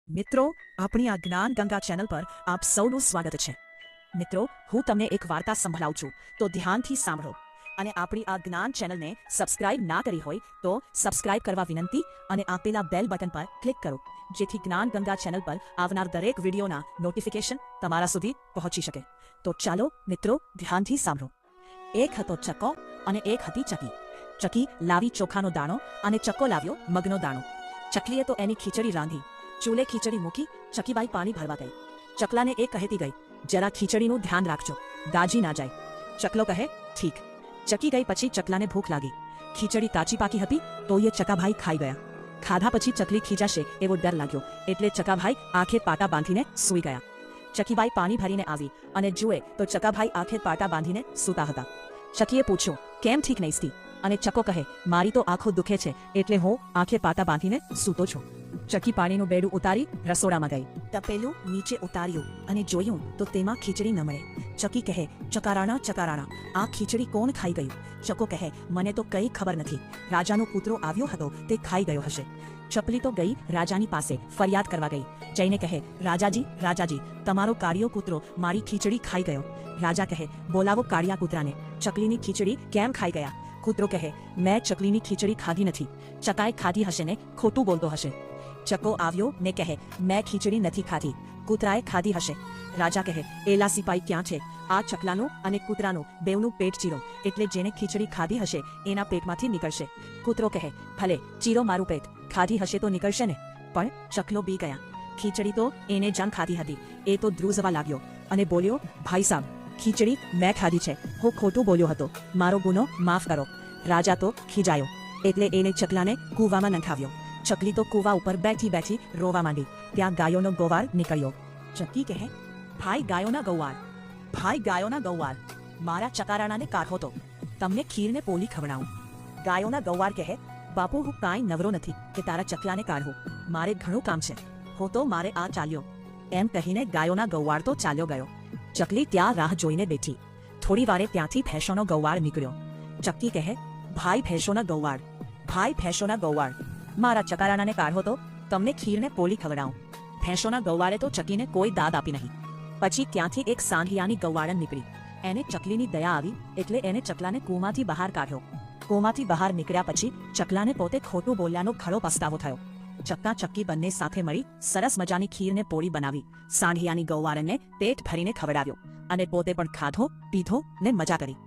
મિત્રો, આપણી આ જ્ઞાન ગંગા ચેનલ પર આપ સૌનું સ્વાગત છે। મિત્રો, હું તમને એક વાર્તા સંભળાવું છું, તો ધ્યાનથી સાંભળો। અને આપણી આ જ્ઞાન ચેનલને સબસ્ક્રાઇબ ના કરી હોય તો સબસ્ક્રાઇબ કરવા વિનંતી અને આપેલા બેલ બટન પર ક્લિક કરો, જેથી જ્ઞાન ગંગા ચેનલ પર આવનાર દરેક વિડીયોના નોટિફિકેશન તમારા સુધી પહોંચી શકે। તો ચાલો મિત્રો, ધ્યાનથી સાંભળો। એક હતો ચકો અને એક હતી ચકી। ચકી લાવી ચોખાનો દાણો અને ચકો લાવ્યો મગનો દાણો। ચકલીએ તો એની ખીચડી રાંધી, ચૂલે ખીચડી મૂકી ચકીબાઈ પાણી ભરવા ગઈ। ચકલાને એ કહેતી ગઈ, જરા ખીચડીનું ધ્યાન રાખજો, દાજી ના જાય। ચકલો કહે, ઠીક। ચકી ગઈ પછી ચકલાને ભૂખ લાગી। ખીચડી કાચી પાકી હતી તો એ ચકાભાઈ ખાઈ ગયા। ખાધા પછી ચકલી ખીજાશે એવો ડર લાગ્યો, એટલે ચકાભાઈ આંખે પાટા બાંધીને સૂઈ ગયા। ચકીબાઈ પાણી ભરીને આવી અને જુએ તો ચકાભાઈ આંખે પાટા બાંધીને સૂતા હતા। ચકીએ પૂછ્યું, કેમ ઠીક નહીસતી? અને ચકો કહે, મારી તો આંખો દુખે છે એટલે હું આંખે પાટા બાંધીને સૂતો છું। ચકી પાણીનું બેડું ઉતારી રસોડામાં ગઈ। તપેલું નીચે ઉતાર્યું અને જોયું તો તેમાં ખીચડી ન મળે। ચકી કહે, ચકારાણા ચકારાણા, આ ખીચડી કોણ ખાઈ ગયું? ચકો કહે, મને તો કંઈ ખબર નથી, રાજાનો કૂતરો આવ્યો હતો તે ખાઈ ગયો હશે। ચપલી તો ગઈ રાજાની પાસે ફરિયાદ કરવા ગઈ। જઈને કહે, રાજાજી રાજાજી, તમારો કાળિયો કૂતરો મારી ખીચડી ખાઈ ગયો। રાજા કહે, બોલાવો કાળિયા કૂતરાને, ચકલીની ખીચડી કેમ ખાઈ ગયા? કૂતરો કહે, મેં ચકલીની ખીચડી ખાધી નથી, ચકાએ ખાધી હશે ને ખોટું બોલતો હશે। ચકો આવ્યો ને કહે, મેં ખીચડી નથી ખાધી, કૂતરાએ ખાધી હશે। રાજા કહે, એલા સિપાઈ ક્યાં છે? આ ચકલાનું અને કૂતરાનું બેવનું પેટ ચીરો, એટલે જેને ખીચડી ખાધી હશે એના પેટમાંથી નીકળશે। કૂતરો કહે, ભલે ચીરો મારું પેટ, ખાધી હશે તો નીકળશે ને। પણ ચકલો બી ગયા। ખીચડી તો એને જંગ ખાધી હતી, એ તો ધ્રુજવા લાગ્યો અને બોલ્યો, ભાઈ સાહેબ, ખીચડી મેં ખાધી છે, હું ખોટું બોલ્યો હતો, મારો ગુનો માફ કરો। રાજા તો ખીજાયો એટલે એને ચકલાને કૂવામાં નંખાવ્યો। ચકલી તો કૂવા ઉપર બેઠી બેઠી રોવા માંડી। ત્યાં ગાયોનો ગોવાળ નીકળ્યો। ચકી કહે, ભાઈ ગાયોના ગોવાળ, ભાઈ ગાયોના ગોવાળ, મારા ચકારાણાને કાઢો તો તમને ખીરને પોલી ખવડાવું। ગાયોના ગોવાળ કહે, બાપુ હું કાંઈ નવરો નથી કે તારા ચકલાને કાઢું, મારે ઘણું કામ છે, હું તો મારે આ ચાલ્યો। એમ કહીને ગાયોના ગોવાળ તો ચાલ્યો ગયો। ચકલી ત્યાં રાહ જોઈને બેઠી। થોડી વારે ત્યાંથી ભેંસોનો ગોવાળ નીકળ્યો। ચકી કહે, ભાઈ ભેંસોના ગોવાળ, ભાઈ ભેંસોના ગોવાળ, મારા ચકારાણાને કાઢો તો તમને ખીરને પોલી ખવડાવું। ભેંસોના ગૌવાળે તો ચકીને કોઈ દાદ આપી નહીં। પછી ત્યાંથી એક સાંઢિયાની ગૌવાળન નીકળી। એને ચકલીની દયા આવી એટલે એને ચકલાને કૂમાંથી બહાર કાઢ્યો। કૂમાંથી બહાર નીકળ્યા પછી ચકલાને પોતે ખોટું બોલ્યાનો ઘણો પસ્તાવો થયો। ચક્કા ચક્કી બંને સાથે મળી સરસ મજાની ખીરને પોળી બનાવી, સાંઢિયાની ગૌવાળનને પેટ ભરીને ખવડાવ્યો અને પોતે પણ ખાધો પીધો ને મજા કરી।